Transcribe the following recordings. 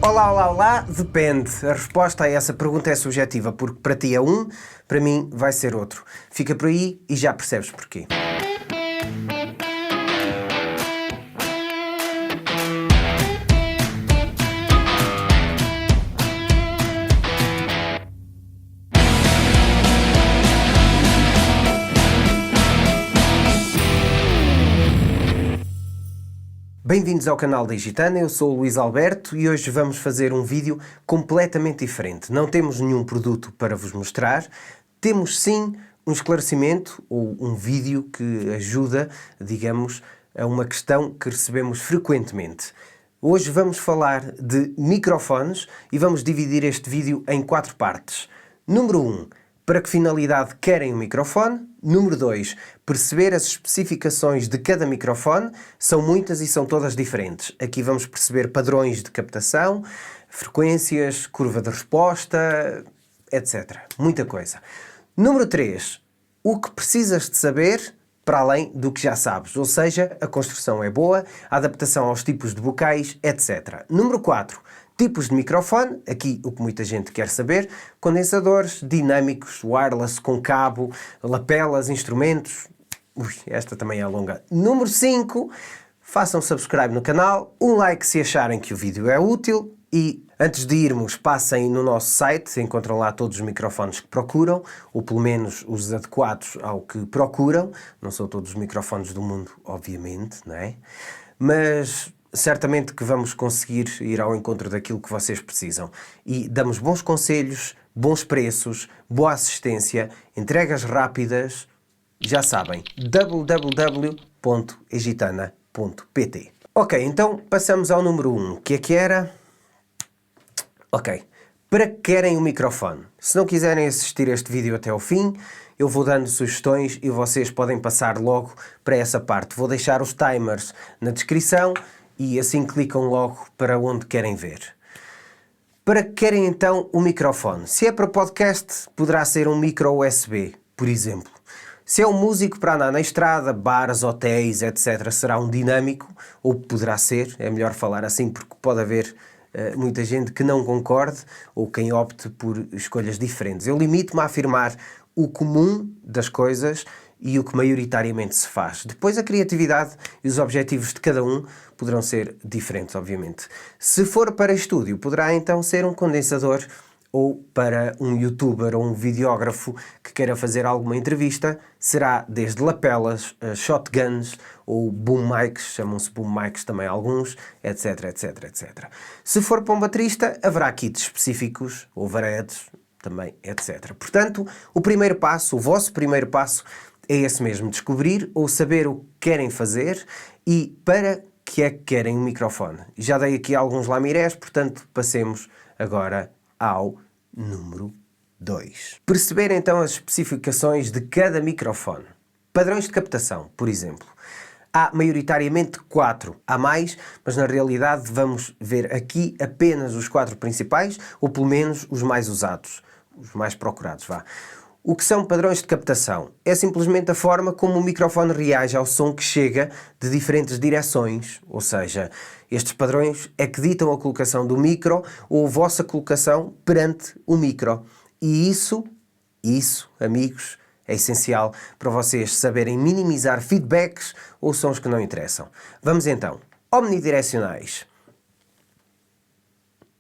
Olá, olá, olá, depende. A resposta a essa pergunta é subjetiva, porque para ti é um, para mim vai ser outro. Fica por aí e já percebes porquê. Bem-vindos ao canal da Gitana, eu sou o Luís Alberto e hoje vamos fazer um vídeo completamente diferente. Não temos nenhum produto para vos mostrar, temos sim um esclarecimento ou um vídeo que ajuda, digamos, a uma questão que recebemos frequentemente. Hoje vamos falar de microfones e vamos dividir este vídeo em 4 partes. Número 1. Para que finalidade querem o microfone? Número 2. Perceber as especificações de cada microfone. São muitas e são todas diferentes. Aqui vamos perceber padrões de captação, frequências, curva de resposta, etc. Muita coisa. Número 3. O que precisas de saber para além do que já sabes. Ou seja, a construção é boa, a adaptação aos tipos de bocais, etc. Número 4. Tipos de microfone, aqui o que muita gente quer saber, condensadores, dinâmicos, wireless, com cabo, lapelas, instrumentos. Esta também é longa. Número 5, façam subscribe no canal, um like se acharem que o vídeo é útil e antes de irmos passem no nosso site, encontram lá todos os microfones que procuram, ou pelo menos os adequados ao que procuram. Não são todos os microfones do mundo, obviamente, não é? Mas certamente que vamos conseguir ir ao encontro daquilo que vocês precisam. E damos bons conselhos, bons preços, boa assistência, entregas rápidas. Já sabem, www.egitana.pt. Ok, então passamos ao número 1, que era... Ok, para que querem o microfone? Se não quiserem assistir este vídeo até ao fim, eu vou dando sugestões e vocês podem passar logo para essa parte. Vou deixar os timers na descrição e assim clicam logo para onde querem ver. Para que querem então o microfone? Se é para podcast, poderá ser um micro USB, por exemplo. Se é um músico para andar na estrada, bares, hotéis, etc., será um dinâmico, ou poderá ser, é melhor falar assim porque pode haver muita gente que não concorde ou quem opte por escolhas diferentes. Eu limito-me a afirmar o comum das coisas e o que maioritariamente se faz. Depois a criatividade e os objetivos de cada um poderão ser diferentes, obviamente. Se for para estúdio, poderá então ser um condensador, ou para um youtuber ou um videógrafo que queira fazer alguma entrevista, será desde lapelas, shotguns ou boom mics, chamam-se boom mics também alguns, etc, etc, etc. Se for para um baterista, haverá kits específicos, ou varedes, também, etc. Portanto, o primeiro passo, o vosso primeiro passo, é esse mesmo, descobrir ou saber o que querem fazer e para que é que querem um microfone. Já dei aqui alguns lamirés, portanto, passemos agora ao número 2. Perceber então as especificações de cada microfone. Padrões de captação, por exemplo. Há maioritariamente 4. Há mais, mas na realidade vamos ver aqui apenas os 4 principais, ou pelo menos os mais usados, os mais procurados, vá. O que são padrões de captação? É simplesmente a forma como o microfone reage ao som que chega de diferentes direções, ou seja, estes padrões é que ditam a colocação do micro ou a vossa colocação perante o micro. E isso, amigos, é essencial para vocês saberem minimizar feedbacks ou sons que não interessam. Vamos então, omnidirecionais.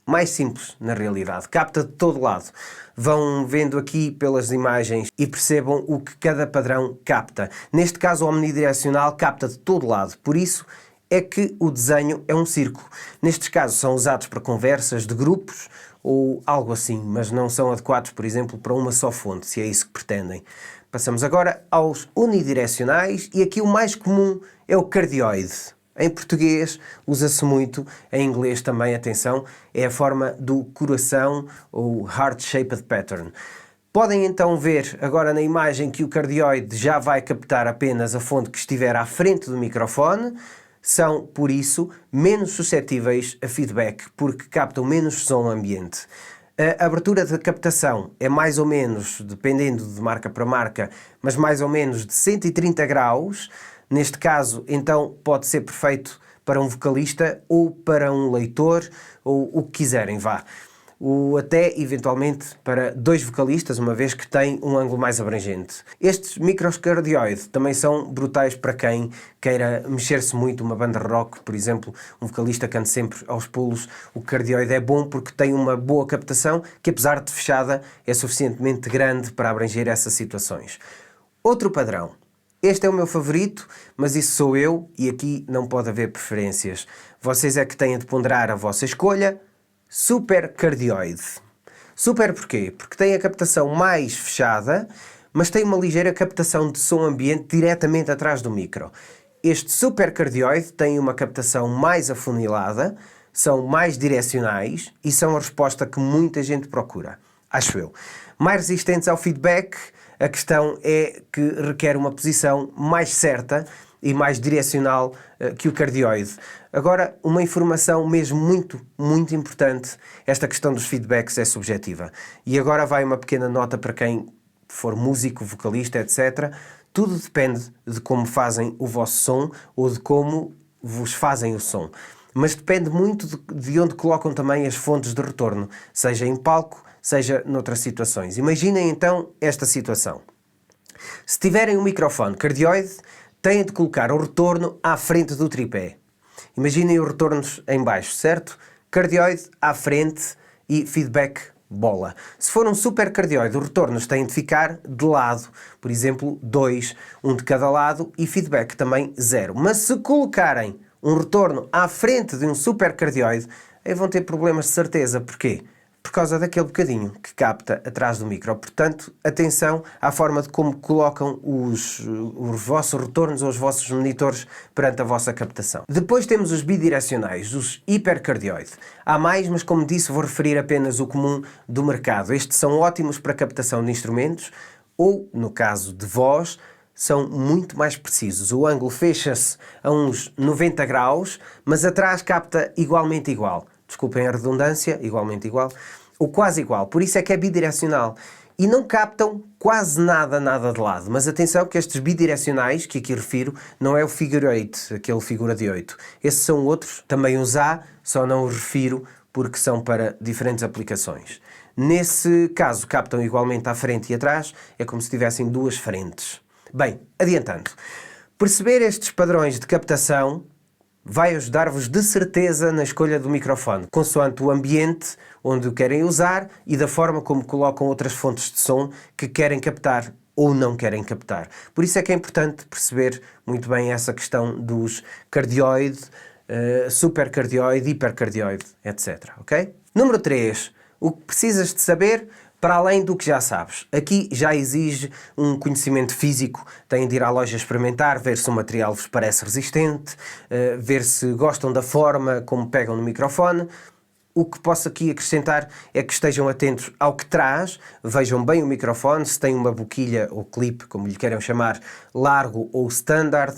Mais simples, na realidade, capta de todo lado. Vão vendo aqui pelas imagens e percebam o que cada padrão capta. Neste caso, o omnidirecional capta de todo lado, por isso é que o desenho é um círculo. Nestes casos são usados para conversas de grupos ou algo assim, mas não são adequados, por exemplo, para uma só fonte, se é isso que pretendem. Passamos agora aos unidirecionais e aqui o mais comum é o cardioide. Em português usa-se muito, em inglês também, atenção, é a forma do coração ou heart-shaped pattern. Podem então ver agora na imagem que o cardioide já vai captar apenas a fonte que estiver à frente do microfone, são, por isso, menos suscetíveis a feedback, porque captam menos som ambiente. A abertura de captação é mais ou menos, dependendo de marca para marca, mas mais ou menos de 130 graus. Neste caso, então, pode ser perfeito para um vocalista ou para um leitor, ou o que quiserem, vá. Ou até, eventualmente, para 2 vocalistas, uma vez que tem um ângulo mais abrangente. Estes micros cardioide também são brutais para quem queira mexer-se muito. Uma banda rock, por exemplo, um vocalista canta sempre aos pulos. O cardioide é bom porque tem uma boa captação, que apesar de fechada, é suficientemente grande para abranger essas situações. Outro padrão. Este é o meu favorito, mas isso sou eu e aqui não pode haver preferências. Vocês é que têm de ponderar a vossa escolha. Super cardioide. Super porquê? Porque tem a captação mais fechada, mas tem uma ligeira captação de som ambiente diretamente atrás do micro. Este super cardioide tem uma captação mais afunilada, são mais direcionais e são a resposta que muita gente procura, acho eu. Mais resistentes ao feedback, a questão é que requer uma posição mais certa e mais direcional que o cardioide. Agora, uma informação mesmo muito importante, esta questão dos feedbacks é subjetiva. E agora vai uma pequena nota para quem for músico, vocalista, etc. Tudo depende de como fazem o vosso som ou de como vos fazem o som. Mas depende muito de onde colocam também as fontes de retorno, seja em palco, seja noutras situações. Imaginem então esta situação. Se tiverem um microfone cardioide, têm de colocar o retorno à frente do tripé. Imaginem os retornos em baixo, certo? Cardioide à frente e feedback bola. Se for um super cardioide, os retornos têm de ficar de lado. Por exemplo, 2, um de cada lado e feedback também 0. Mas se colocarem um retorno à frente de um super cardioide, aí vão ter problemas de certeza. Porquê? Por causa daquele bocadinho que capta atrás do micro. Portanto, atenção à forma de como colocam os vossos retornos ou os vossos monitores perante a vossa captação. Depois temos os bidirecionais, os hipercardioide. Há mais, mas como disse, vou referir apenas o comum do mercado. Estes são ótimos para captação de instrumentos ou, no caso de voz, são muito mais precisos. O ângulo fecha-se a uns 90 graus, mas atrás capta igualmente igual. Desculpem a redundância, igualmente igual, ou quase igual. Por isso é que é bidirecional. E não captam quase nada de lado. Mas atenção que estes bidirecionais, que aqui refiro, não é o figure 8, aquele figura de 8. Esses são outros, também os há, só não os refiro porque são para diferentes aplicações. Nesse caso, captam igualmente à frente e atrás, é como se tivessem 2 frentes. Bem, adiantando. Perceber estes padrões de captação vai ajudar-vos de certeza na escolha do microfone, consoante o ambiente onde o querem usar e da forma como colocam outras fontes de som que querem captar ou não querem captar. Por isso é que é importante perceber muito bem essa questão dos cardioide, supercardioide, hipercardioide, etc. Ok? Número 3. O que precisas de saber para além do que já sabes. Aqui já exige um conhecimento físico. Têm de ir à loja experimentar, ver se o material vos parece resistente, ver se gostam da forma como pegam no microfone. O que posso aqui acrescentar é que estejam atentos ao que traz, vejam bem o microfone, se tem uma boquilha ou clipe, como lhe queiram chamar, largo ou standard,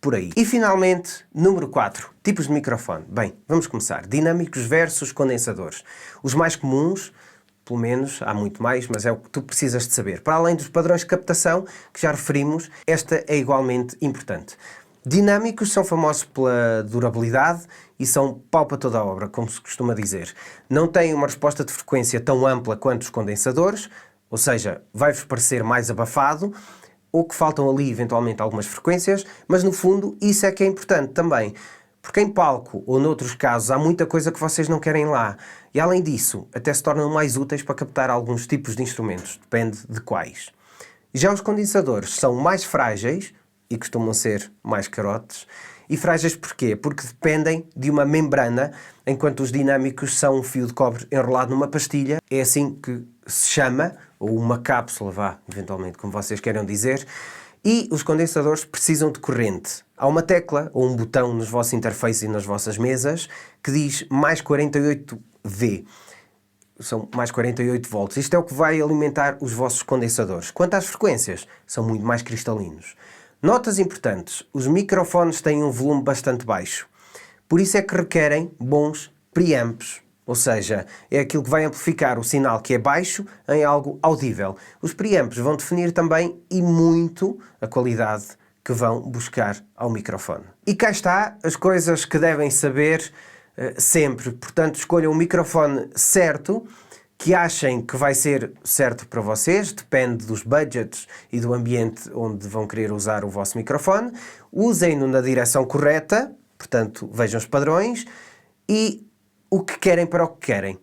por aí. E finalmente, número 4, tipos de microfone. Bem, vamos começar. Dinâmicos versus condensadores. Os mais comuns, pelo menos, há muito mais, mas é o que tu precisas de saber. Para além dos padrões de captação, que já referimos, esta é igualmente importante. Dinâmicos são famosos pela durabilidade e são pau para toda a obra, como se costuma dizer. Não têm uma resposta de frequência tão ampla quanto os condensadores, ou seja, vai-vos parecer mais abafado, ou que faltam ali eventualmente algumas frequências, mas no fundo isso é que é importante também. Porque em palco ou noutros casos há muita coisa que vocês não querem lá. E além disso, até se tornam mais úteis para captar alguns tipos de instrumentos, depende de quais. Já os condensadores são mais frágeis e costumam ser mais carotes. E frágeis porquê? Porque dependem de uma membrana, enquanto os dinâmicos são um fio de cobre enrolado numa pastilha. É assim que se chama, ou uma cápsula, vá, eventualmente, como vocês queiram dizer. E os condensadores precisam de corrente. Há uma tecla ou um botão nos vossos interfaces e nas vossas mesas que diz mais 48V. São mais 48 volts. Isto é o que vai alimentar os vossos condensadores. Quanto às frequências, são muito mais cristalinos. Notas importantes. Os microfones têm um volume bastante baixo. Por isso é que requerem bons preamps. Ou seja, é aquilo que vai amplificar o sinal que é baixo em algo audível. Os preamps vão definir também e muito a qualidade que vão buscar ao microfone. E cá está as coisas que devem saber sempre. Portanto, escolham o microfone certo, que achem que vai ser certo para vocês, depende dos budgets e do ambiente onde vão querer usar o vosso microfone. Usem-no na direção correta, portanto, vejam os padrões e o que querem para o que querem.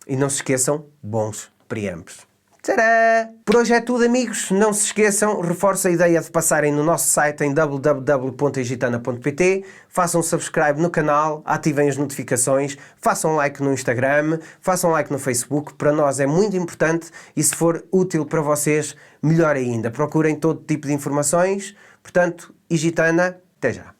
E não se esqueçam, bons preamps. Tcharam! Por hoje é tudo, amigos. Não se esqueçam, reforço a ideia de passarem no nosso site em www.egitana.pt, façam subscribe no canal, ativem as notificações, façam like no Instagram, façam like no Facebook. Para nós é muito importante e se for útil para vocês, melhor ainda. Procurem todo tipo de informações. Portanto, Egitana, até já.